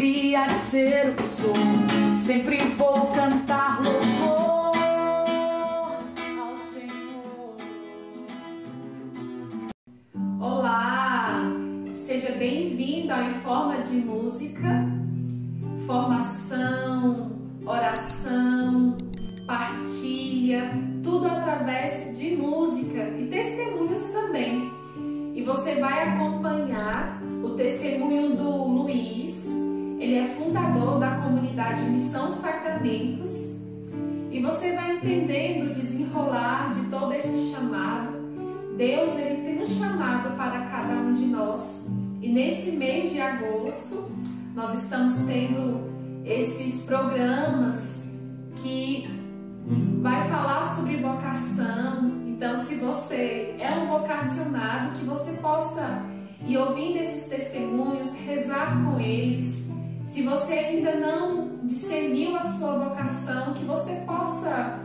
alegria de ser o que sou. Sempre vou cantar louvor ao Senhor. Olá, seja bem-vindo ao Em Forma de Música. Formação, oração, partilha, tudo através de música e testemunhos também. E você vai acompanhar o testemunho do Luiz. Ele é fundador da comunidade Missão Sacramentos. E você vai entendendo o desenrolar de todo esse chamado. Deus, ele tem um chamado para cada um de nós. E nesse mês de agosto, nós estamos tendo esses programas que vai falar sobre vocação. Então, se você é um vocacionado, que você possa ir ouvindo esses testemunhos, rezar com eles. Se você ainda não discerniu a sua vocação, que você possa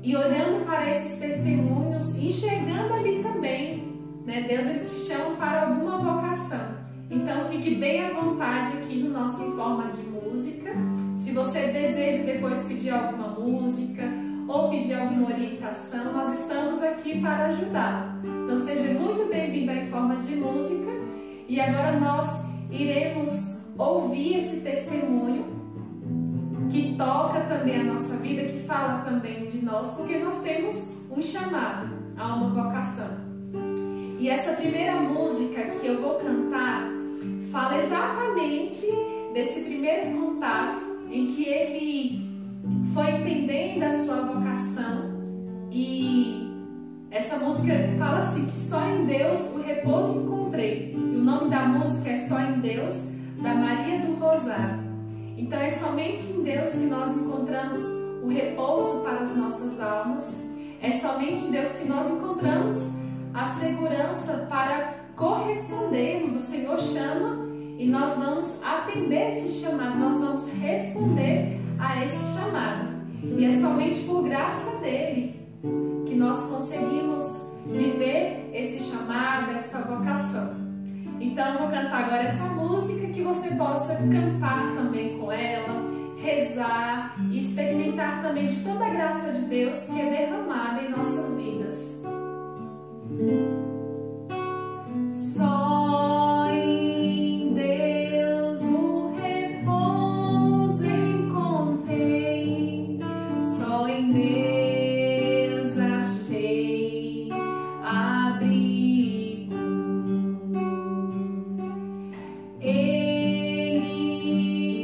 ir olhando para esses testemunhos e enxergando ali também, né? Deus, ele te chama para alguma vocação. Então, fique bem à vontade aqui no nosso Em Forma de Música. Se você deseja depois pedir alguma música ou pedir alguma orientação, nós estamos aqui para ajudá-lo. Então, seja muito bem-vindo Em Forma de Música. E agora nós iremos ouvir esse testemunho que toca também a nossa vida, que fala também de nós, porque nós temos um chamado a uma vocação. E essa primeira música que eu vou cantar fala exatamente desse primeiro contato em que ele foi entendendo a sua vocação. E essa música fala assim, que só em Deus o repouso encontrei. E o nome da música é Só em Deus, da Maria do Rosário. Então é somente em Deus que nós encontramos o repouso para as nossas almas. É somente em Deus que nós encontramos a segurança para correspondermos. O Senhor chama e nós vamos atender esse chamado, nós vamos responder a esse chamado. E é somente por graça dele que nós conseguimos viver esse chamado, esta vocação. Então eu vou cantar agora essa música, que você possa cantar também com ela, rezar e experimentar também de toda a graça de Deus que é derramada em nossas vidas. Só em Deus o repouso encontrei, só em Deus achei abrigo. Ele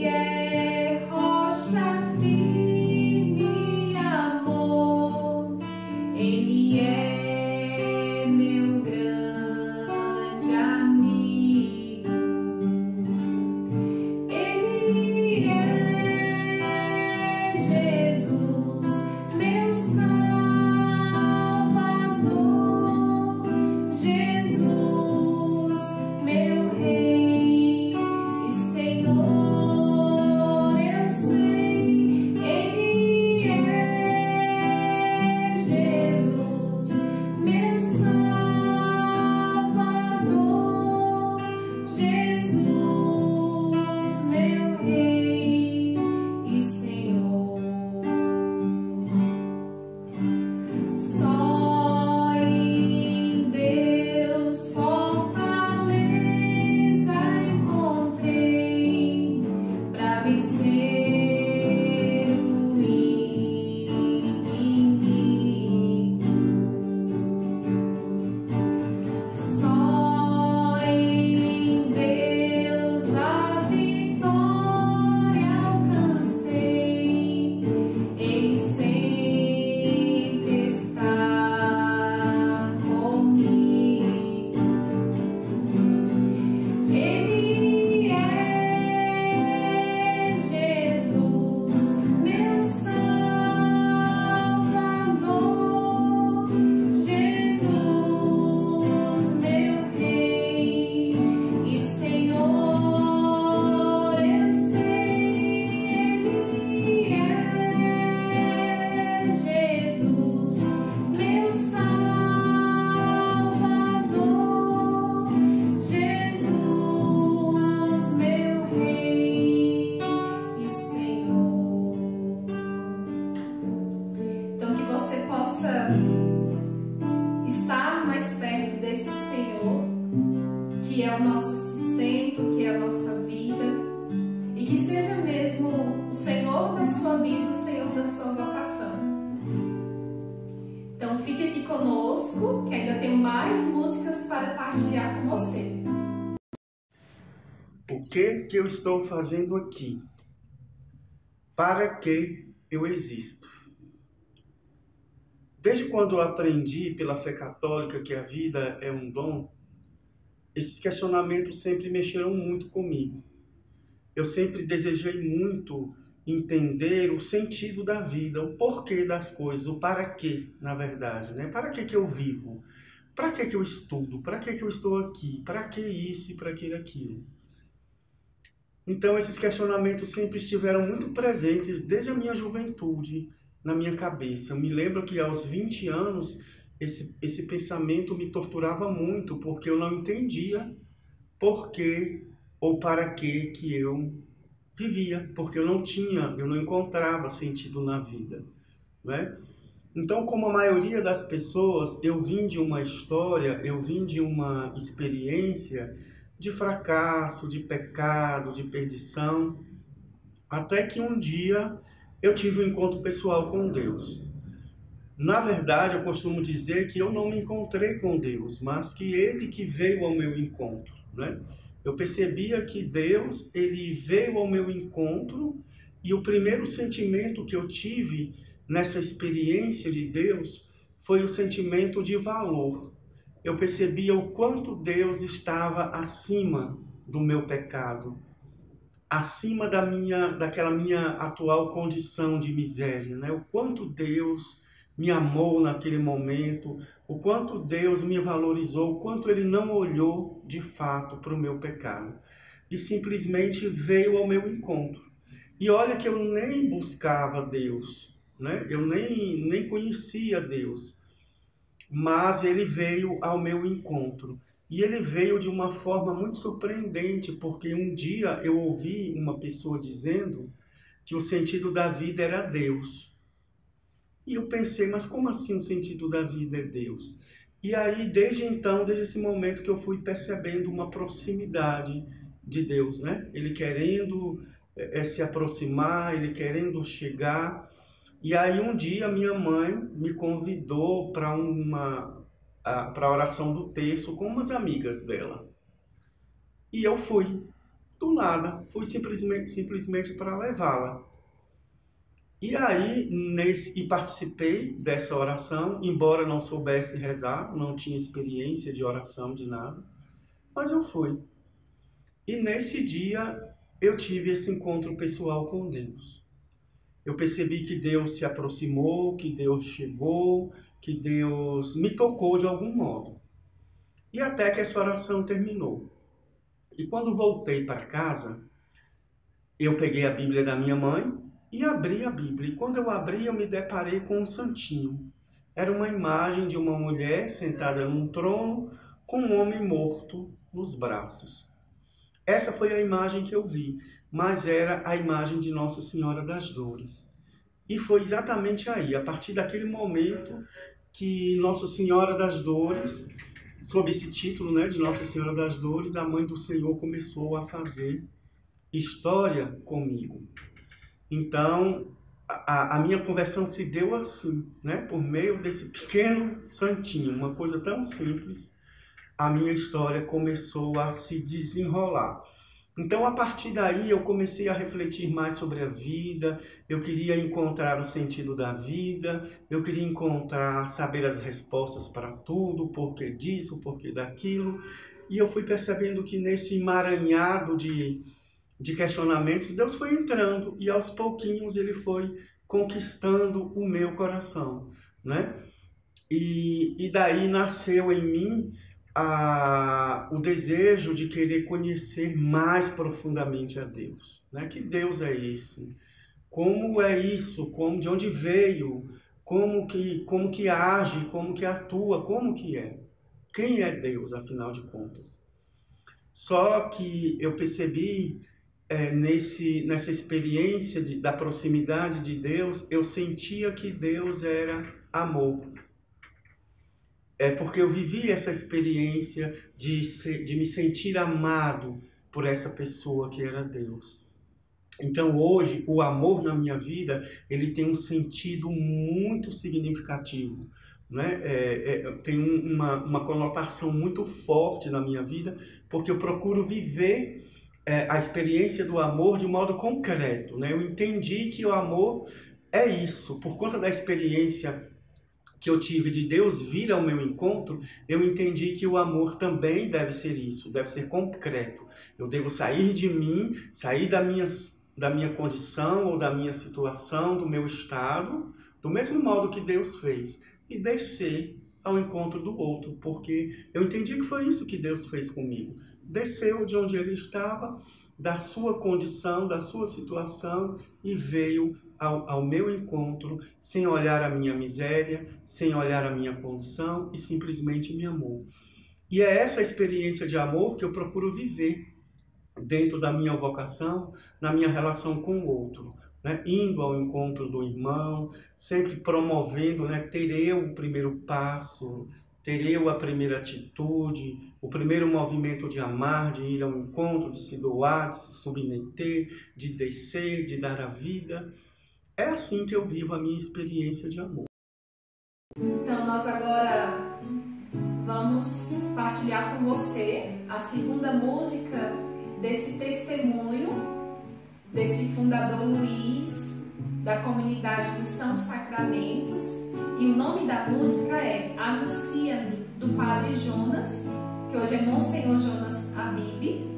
é rocha firme, amor, Ele é meu estar mais perto desse Senhor, que é o nosso sustento, que é a nossa vida, e que seja mesmo o Senhor da sua vida, o Senhor da sua vocação. Então fique aqui conosco, que ainda tenho mais músicas para partilhar com você. O que eu estou fazendo aqui? Para que eu existo? Desde quando eu aprendi pela fé católica que a vida é um dom, esses questionamentos sempre mexeram muito comigo. Eu sempre desejei muito entender o sentido da vida, o porquê das coisas, o para quê, na verdade, né? Para que eu vivo? Para que eu estudo? Para que eu estou aqui? Para que isso e para que aquilo? Então, esses questionamentos sempre estiveram muito presentes desde a minha juventude na minha cabeça. Eu me lembro que aos 20 anos, esse pensamento me torturava muito, porque eu não entendia por que ou para que eu vivia, porque eu não encontrava sentido na vida, né? Então, como a maioria das pessoas, eu vim de uma história, eu vim de uma experiência de fracasso, de pecado, de perdição, até que um dia eu tive um encontro pessoal com Deus. Na verdade, eu costumo dizer que eu não me encontrei com Deus, mas que Ele que veio ao meu encontro, né? Eu percebia que Deus, Ele veio ao meu encontro, e o primeiro sentimento que eu tive nessa experiência de Deus foi o sentimento de valor. Eu percebia o quanto Deus estava acima do meu pecado, acima daquela minha atual condição de miséria, né? O quanto Deus me amou naquele momento, o quanto Deus me valorizou, o quanto Ele não olhou de fato para o meu pecado e simplesmente veio ao meu encontro. E olha que eu nem buscava Deus, né? Eu nem conhecia Deus, mas Ele veio ao meu encontro. E Ele veio de uma forma muito surpreendente, porque um dia eu ouvi uma pessoa dizendo que o sentido da vida era Deus. E eu pensei, mas como assim o sentido da vida é Deus? E aí, desde então, desde esse momento que eu fui percebendo uma proximidade de Deus, né? Ele querendo se aproximar, Ele querendo chegar. E aí um dia minha mãe me convidou para a oração do terço com umas amigas dela. E eu fui, do nada, fui simplesmente para levá-la. E aí, participei dessa oração, embora não soubesse rezar, não tinha experiência de oração, de nada, mas eu fui. E nesse dia eu tive esse encontro pessoal com Deus. Eu percebi que Deus se aproximou, que Deus chegou, que Deus me tocou de algum modo. E até que essa oração terminou. E quando voltei para casa, eu peguei a Bíblia da minha mãe e abri a Bíblia. E quando eu abri, eu me deparei com um santinho. Era uma imagem de uma mulher sentada num trono com um homem morto nos braços. Essa foi a imagem que eu vi, mas era a imagem de Nossa Senhora das Dores. E foi exatamente aí, a partir daquele momento, que Nossa Senhora das Dores, sob esse título, né, de Nossa Senhora das Dores, a Mãe do Senhor começou a fazer história comigo. Então, a minha conversão se deu assim, né, por meio desse pequeno santinho, uma coisa tão simples. A minha história começou a se desenrolar. Então, a partir daí, eu comecei a refletir mais sobre a vida, eu queria encontrar o sentido da vida, eu queria saber as respostas para tudo, o porquê disso, o porquê daquilo, e eu fui percebendo que nesse emaranhado de questionamentos, Deus foi entrando, e aos pouquinhos Ele foi conquistando o meu coração, né? E daí nasceu em mim o desejo de querer conhecer mais profundamente a Deus, né? Que Deus é esse? Como é isso? De onde veio? Como que age? Como que atua? Como que é? Quem é Deus, afinal de contas? Só que eu percebi nessa experiência da proximidade de Deus, eu sentia que Deus era amor. é porque eu vivi essa experiência de me sentir amado por essa pessoa que era Deus. Então hoje o amor na minha vida ele tem um sentido muito significativo, né? Tem uma conotação muito forte na minha vida, porque eu procuro viver a experiência do amor de modo concreto, né? Eu entendi que o amor é isso, por conta da experiência que eu tive de Deus vir ao meu encontro, eu entendi que o amor também deve ser isso, deve ser concreto. Eu devo sair de mim, sair da minha condição ou da minha situação, do meu estado, do mesmo modo que Deus fez, e descer ao encontro do outro, porque eu entendi que foi isso que Deus fez comigo. Desceu de onde ele estava, da sua condição, da sua situação, e veio ao meu encontro, sem olhar a minha miséria, sem olhar a minha condição, e simplesmente me amou. E é essa experiência de amor que eu procuro viver dentro da minha vocação, na minha relação com o outro, né? Indo ao encontro do irmão, sempre promovendo, né? Ter eu o primeiro passo, ter eu a primeira atitude, o primeiro movimento de amar, de ir ao encontro, de se doar, de se submeter, de descer, de dar a vida. É assim que eu vivo a minha experiência de amor. Então nós agora vamos partilhar com você a segunda música desse testemunho desse fundador Luiz, da comunidade Missão Sacramentos, e o nome da música é Anuncia-me, do Padre Jonas, que hoje é Monsenhor Jonas Abib.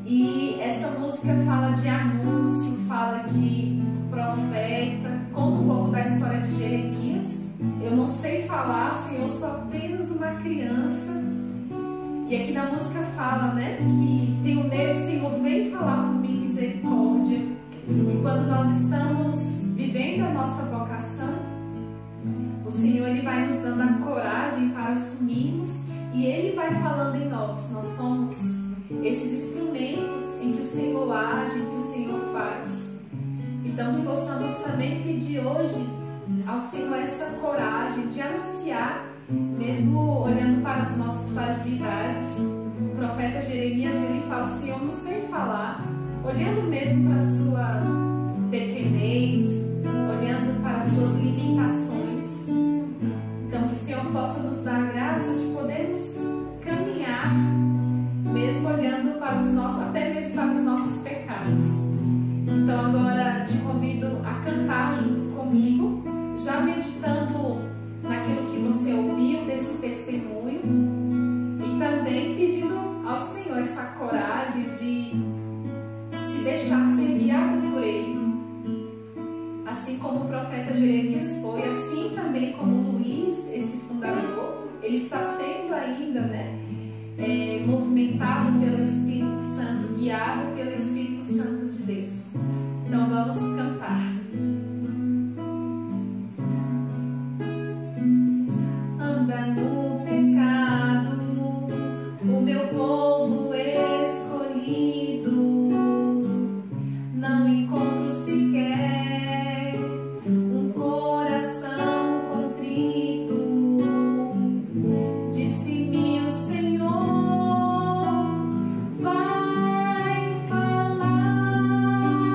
E essa música fala de anúncio, fala de profeta, conta um pouco da história de Jeremias. Eu não sei falar, Senhor, eu sou apenas uma criança. E aqui na música fala, né, que tenho medo, Senhor, vem falar por mim, misericórdia. E quando nós estamos vivendo a nossa vocação, o Senhor ele vai nos dando a coragem para assumirmos, e Ele vai falando em nós. Nós somos esses instrumentos em que o Senhor age, em que o Senhor faz. Então que possamos também pedir hoje ao Senhor essa coragem de anunciar, mesmo olhando para as nossas fragilidades. O profeta Jeremias ele fala assim: eu não sei falar, olhando mesmo para a sua pequenez, olhando para as suas limitações. Então que o Senhor possa nos dar a graça de podermos caminhar, mesmo olhando para os nossos, até mesmo para os nossos pecados. Então agora te convido a cantar junto comigo, já meditando naquilo que você ouviu desse testemunho, e também pedindo ao Senhor essa coragem de se deixar ser guiado por Ele. Assim como o profeta Jeremias foi, assim também como Luiz, esse fundador, ele está sendo ainda, movimentado pelo Espírito Santo, guiado pelo Espírito Santo de Deus. Então vamos cantar. Anda no pecado, o meu povo escolhido, não encontro sequer um coração contrito. Disse-me o Senhor, vai falar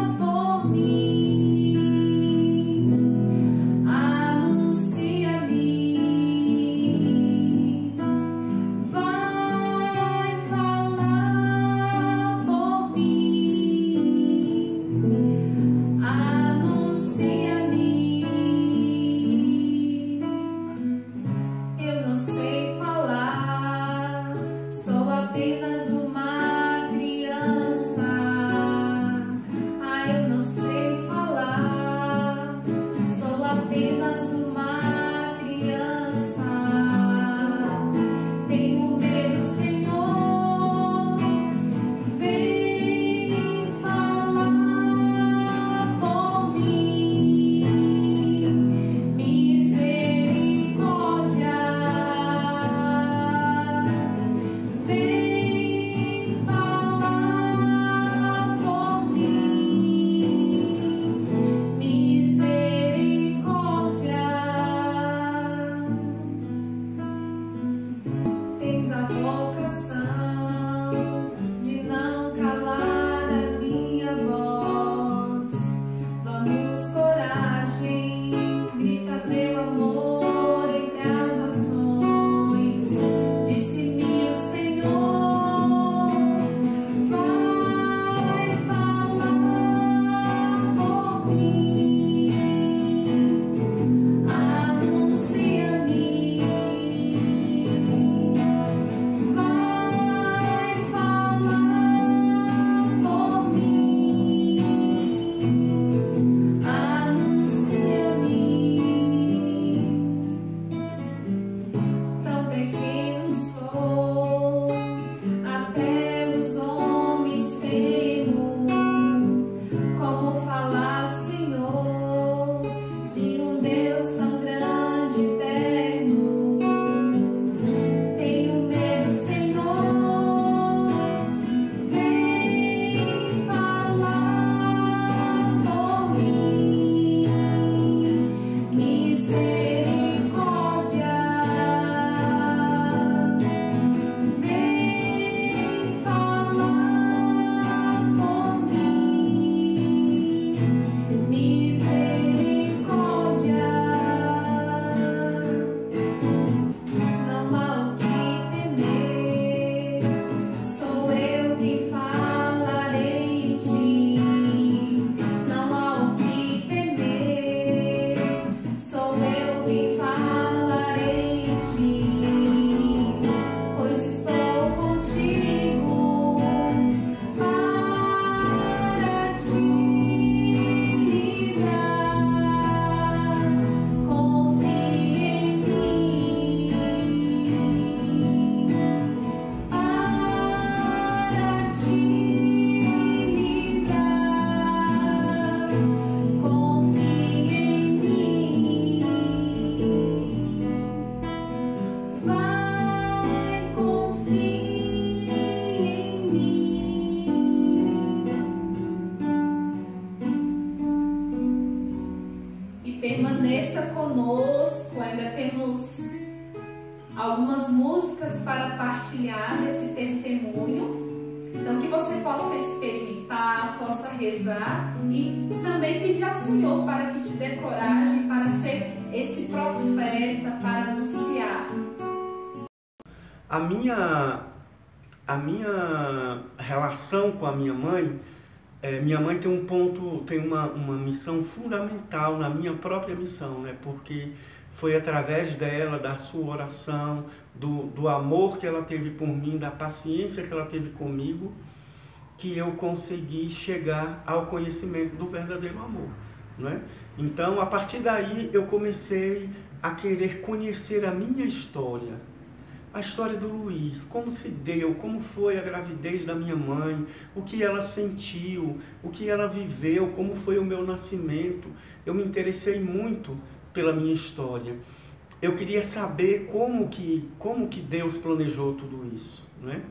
algumas músicas para partilhar desse testemunho. Então, que você possa experimentar, possa rezar e também pedir ao Senhor para que te dê coragem para ser esse profeta, para anunciar. A minha relação com a minha mãe tem uma missão fundamental na minha própria missão, né? Porque foi através dela, da sua oração, do amor que ela teve por mim, da paciência que ela teve comigo, que eu consegui chegar ao conhecimento do verdadeiro amor, né? Então, a partir daí, eu comecei a querer conhecer a minha história. A história do Luiz, como se deu, como foi a gravidez da minha mãe, o que ela sentiu, o que ela viveu, como foi o meu nascimento. Eu me interessei muito pela minha história. Eu queria saber como que Deus planejou tudo isso, né?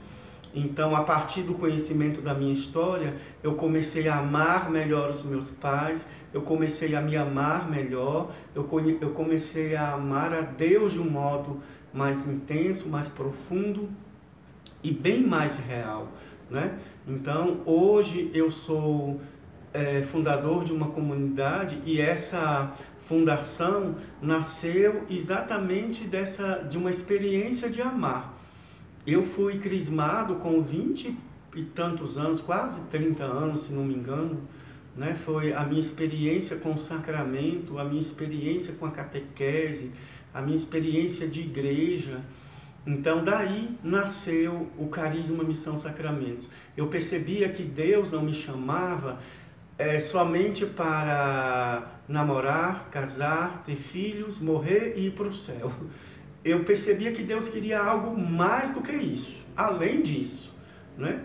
Então, a partir do conhecimento da minha história, eu comecei a amar melhor os meus pais, eu comecei a me amar melhor, eu comecei a amar a Deus de um modo mais intenso, mais profundo e bem mais real, né? Então, hoje eu sou fundador de uma comunidade e essa fundação nasceu exatamente de uma experiência de amar. Eu fui crismado com 20 e tantos anos, quase 30 anos, se não me engano, né? Foi a minha experiência com o sacramento, a minha experiência com a catequese, a minha experiência de igreja. Então, daí nasceu o Carisma Missão Sacramentos. Eu percebia que Deus não me chamava somente para namorar, casar, ter filhos, morrer e ir para o céu. Eu percebia que Deus queria algo mais do que isso, além disso, né?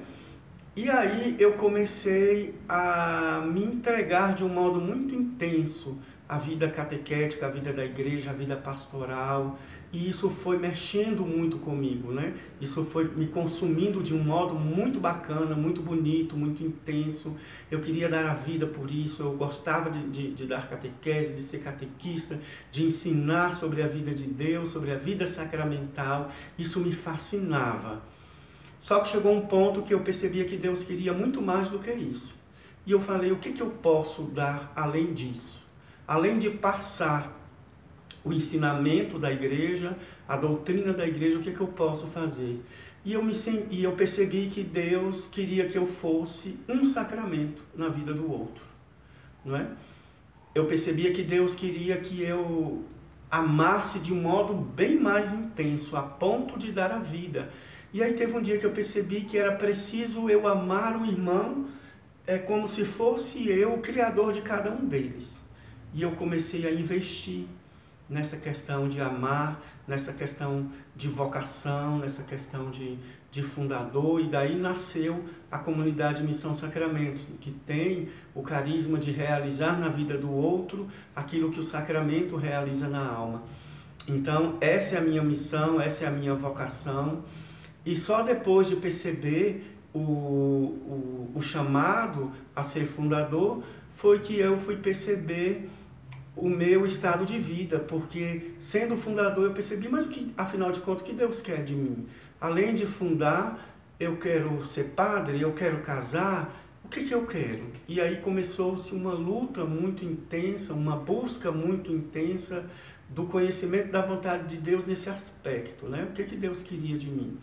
E aí eu comecei a me entregar de um modo muito intenso à vida catequética, à vida da igreja, à vida pastoral, e isso foi mexendo muito comigo, né? Isso foi me consumindo de um modo muito bacana, muito bonito, muito intenso. Eu queria dar a vida por isso, eu gostava de dar catequese, de ser catequista, de ensinar sobre a vida de Deus, sobre a vida sacramental. Isso me fascinava. Só que chegou um ponto que eu percebia que Deus queria muito mais do que isso. E eu falei, o que eu posso dar além disso? Além de passar o ensinamento da igreja, a doutrina da igreja, o que eu posso fazer? E eu percebi que Deus queria que eu fosse um sacramento na vida do outro, não é? Eu percebia que Deus queria que eu amasse de um modo bem mais intenso, a ponto de dar a vida. E aí teve um dia que eu percebi que era preciso eu amar o irmão como se fosse eu o criador de cada um deles. E eu comecei a investir nessa questão de amar, nessa questão de vocação, nessa questão de fundador. E daí nasceu a comunidade Missão Sacramentos, que tem o carisma de realizar na vida do outro aquilo que o sacramento realiza na alma. Então, essa é a minha missão, essa é a minha vocação. E só depois de perceber o chamado a ser fundador, foi que eu fui perceber o meu estado de vida, porque sendo fundador eu percebi, mas afinal de contas, o que Deus quer de mim? Além de fundar, eu quero ser padre, eu quero casar, o que eu quero? E aí começou-se uma luta muito intensa, uma busca muito intensa do conhecimento da vontade de Deus nesse aspecto, né? O que Deus queria de mim?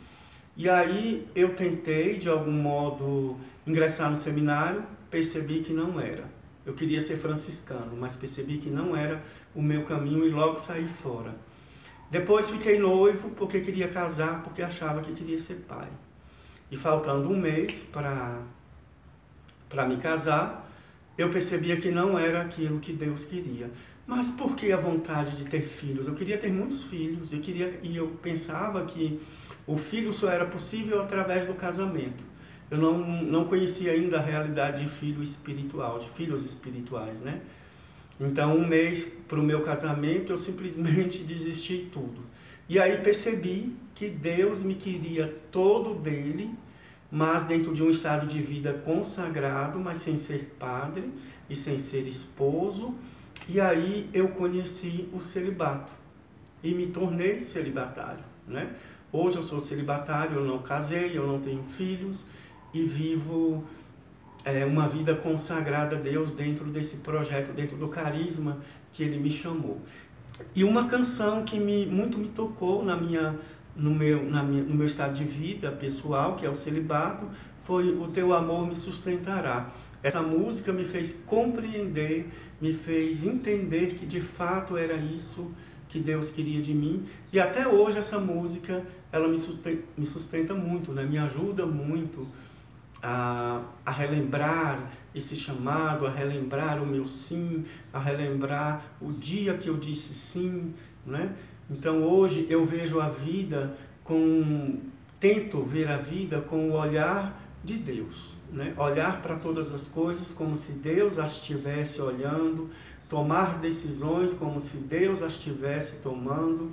E aí eu tentei, de algum modo, ingressar no seminário, percebi que não era. Eu queria ser franciscano, mas percebi que não era o meu caminho e logo saí fora. Depois fiquei noivo porque queria casar, porque achava que queria ser pai. E faltando um mês para me casar, eu percebia que não era aquilo que Deus queria. Mas por que a vontade de ter filhos? Eu queria ter muitos filhos, e eu pensava que o filho só era possível através do casamento. Eu não conhecia ainda a realidade de filho espiritual, de filhos espirituais, né? Então, um mês para o meu casamento, eu simplesmente desisti de tudo. E aí percebi que Deus me queria todo dele, mas dentro de um estado de vida consagrado, mas sem ser padre e sem ser esposo. E aí eu conheci o celibato e me tornei celibatário. né? Hoje eu sou celibatário, eu não casei, eu não tenho filhos e vivo uma vida consagrada a Deus dentro desse projeto, dentro do carisma que Ele me chamou. E uma canção que muito me tocou no meu estado de vida pessoal, que é o celibato, foi O Teu Amor Me Sustentará. Essa música me fez compreender, me fez entender que de fato era isso que Deus queria de mim. E até hoje essa música, ela me sustenta muito, né? Me ajuda muito a relembrar esse chamado, a relembrar o meu sim, a relembrar o dia que eu disse sim, né? Então hoje eu vejo a vida tento ver a vida com o olhar de Deus, né? Olhar para todas as coisas como se Deus as estivesse olhando, tomar decisões como se Deus as estivesse tomando,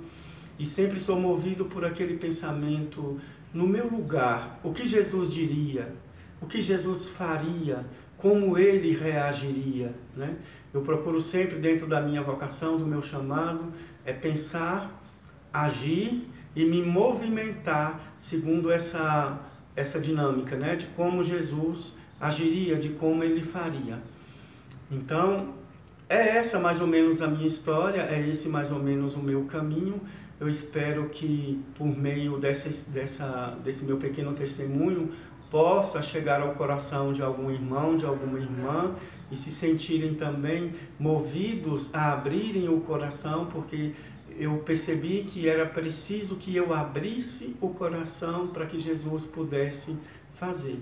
e sempre sou movido por aquele pensamento: no meu lugar, o que Jesus diria? O que Jesus faria? Como Ele reagiria, né? Eu procuro sempre, dentro da minha vocação, do meu chamado, pensar, agir e me movimentar segundo essa dinâmica, né? De como Jesus agiria, de como Ele faria. Então, é essa mais ou menos a minha história, é esse mais ou menos o meu caminho. Eu espero que, por meio desse meu pequeno testemunho, possa chegar ao coração de algum irmão, de alguma irmã, e se sentirem também movidos a abrirem o coração, porque eu percebi que era preciso que eu abrisse o coração para que Jesus pudesse fazer.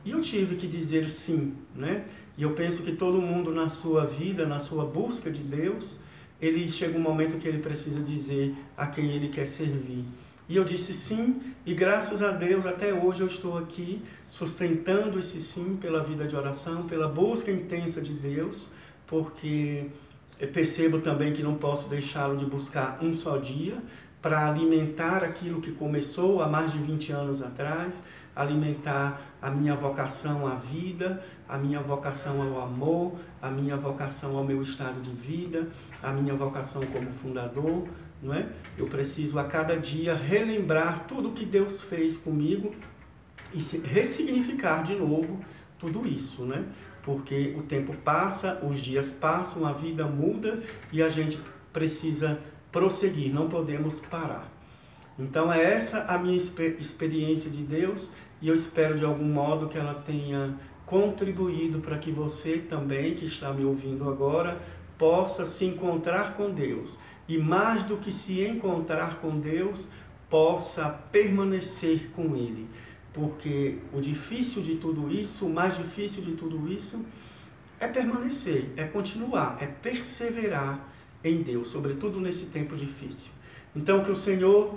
E eu tive que dizer sim, né? E eu penso que todo mundo na sua vida, na sua busca de Deus, ele chega um momento que ele precisa dizer a quem ele quer servir. E eu disse sim, e graças a Deus até hoje eu estou aqui sustentando esse sim pela vida de oração, pela busca intensa de Deus, porque eu percebo também que não posso deixá-lo de buscar um só dia para alimentar aquilo que começou há mais de 20 anos atrás, alimentar a minha vocação à vida, a minha vocação ao amor, a minha vocação ao meu estado de vida, a minha vocação como fundador, não é? Eu preciso a cada dia relembrar tudo que Deus fez comigo e ressignificar de novo tudo isso, né? Porque o tempo passa, os dias passam, a vida muda e a gente precisa prosseguir, não podemos parar. Então é essa a minha experiência de Deus e eu espero de algum modo que ela tenha contribuído para que você também, que está me ouvindo agora, possa se encontrar com Deus. E mais do que se encontrar com Deus, possa permanecer com Ele. Porque o difícil de tudo isso, o mais difícil de tudo isso, é permanecer, é continuar, é perseverar em Deus, sobretudo nesse tempo difícil. Então que o Senhor,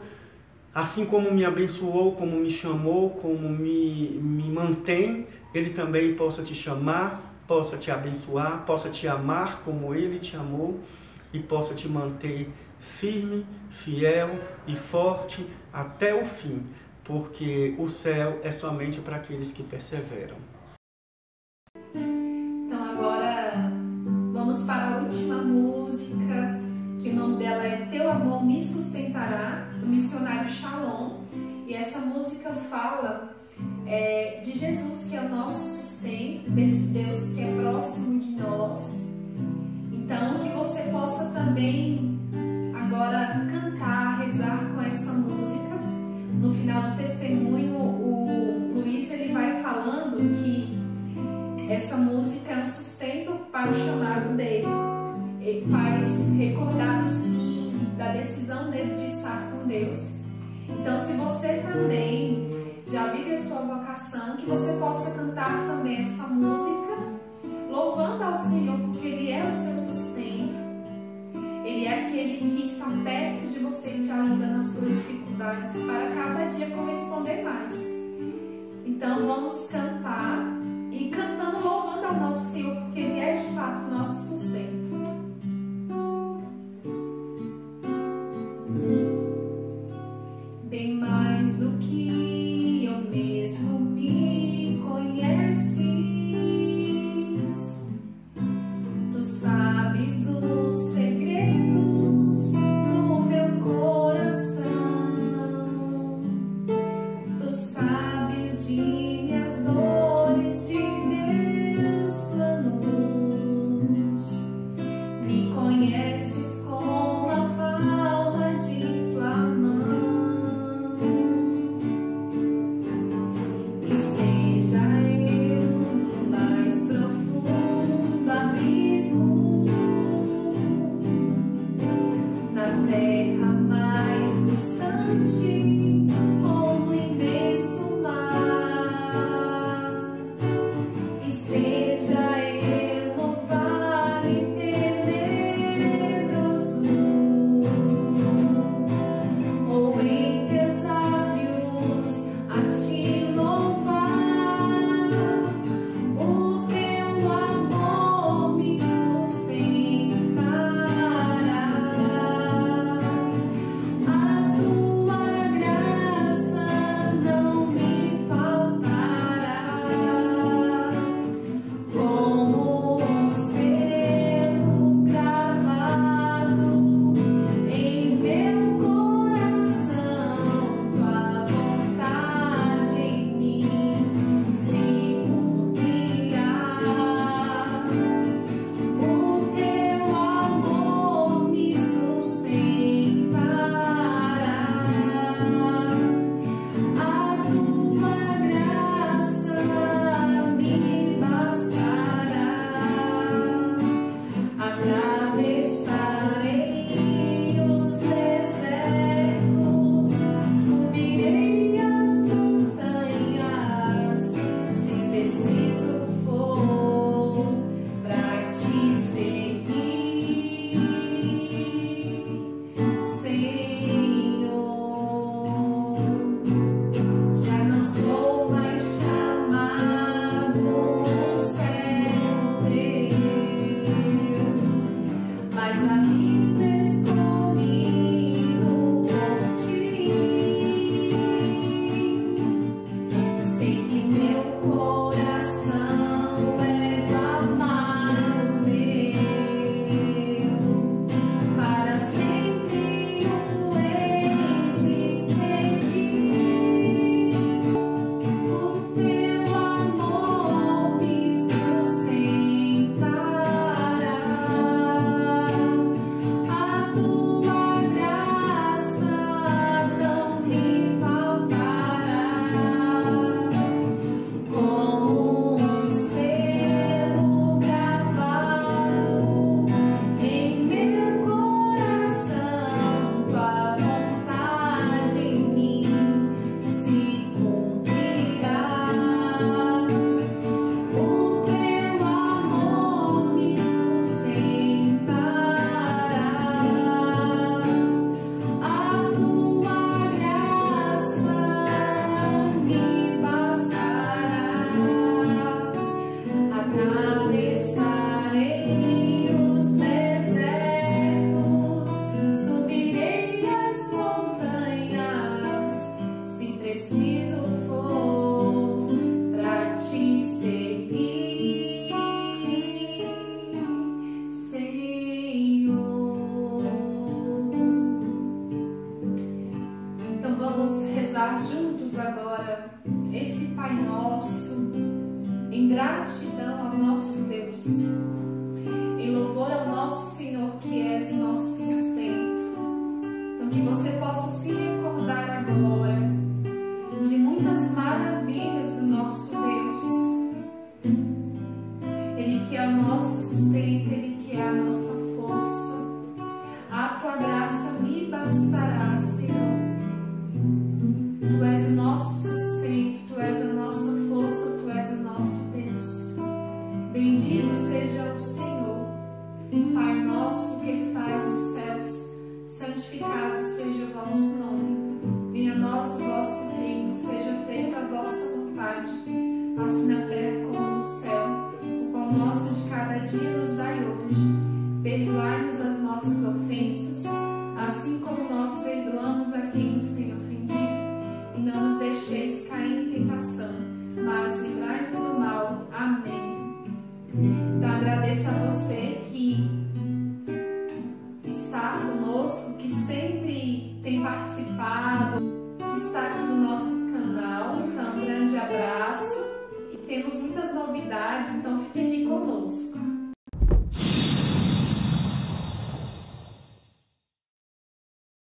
assim como me abençoou, como me chamou, como me mantém, Ele também possa te chamar, possa te abençoar, possa te amar como Ele te amou e possa te manter firme, fiel e forte até o fim, porque o céu é somente para aqueles que perseveram. Então agora vamos para a última música, que o nome dela é Teu Amor Me Sustentará, do missionário Shalom. E essa música fala de Jesus, que é o nosso sustento, desse Deus que é próximo de nós. Então que você possa também agora cantar, rezar com essa música. No final do testemunho, o Luiz ele vai falando que essa música é um sustento para o chamado dele. Ele faz recordar do sim, da decisão dele de estar com Deus. Então, se você também já vive a sua vocação, que você possa cantar também essa música, louvando ao Senhor, porque Ele é o seu sustento. Ele é aquele que está perto de você e te ajuda nas suas dificuldades para cada dia corresponder mais. Então vamos cantar e cantando, louvando ao nosso Senhor, porque Ele é de fato o nosso sustento. Bem mais do que eu mesmo me conheces, tu sabes dos segredos do meu coração. rezar juntos agora esse Pai Nosso, em gratidão ao nosso Deus, em louvor ao nosso Senhor, que és o nosso sustento. Então, que você possa se recordar agora de muitas maravilhas do nosso Deus. Ele que é o nosso sustento, Ele que é a nossa força. A tua graça me bastará, Senhor. Tu és o nosso sustento, Tu és a nossa força, Tu és o nosso Deus. Bendito seja o Senhor. Pai nosso que estais nos céus, santificado seja o vosso nome. Venha a nós o vosso reino, seja feita a vossa vontade, assim na terra como no céu. O pão nosso de cada dia nos dai hoje. Perdoai-nos as nossas ofensas, assim como nós perdoamos a quem nos tem ofendido. E não nos deixeis cair em tentação, mas livrai-nos do mal. Amém. Então agradeço a você que está conosco, que sempre tem participado, que está aqui no nosso canal. Então um grande abraço. E temos muitas novidades, então